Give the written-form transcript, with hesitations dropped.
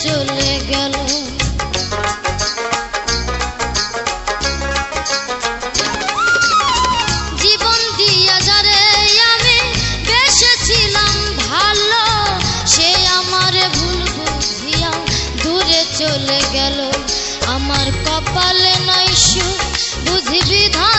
চলে গেল। জীবন দিয়া যারে আমি বেসেছিলাম ভালো, সে আমারে ভুল বুঝিয়া দূরে চলে গেল। আমার কপালে নাই সুখ বুঝি বিধান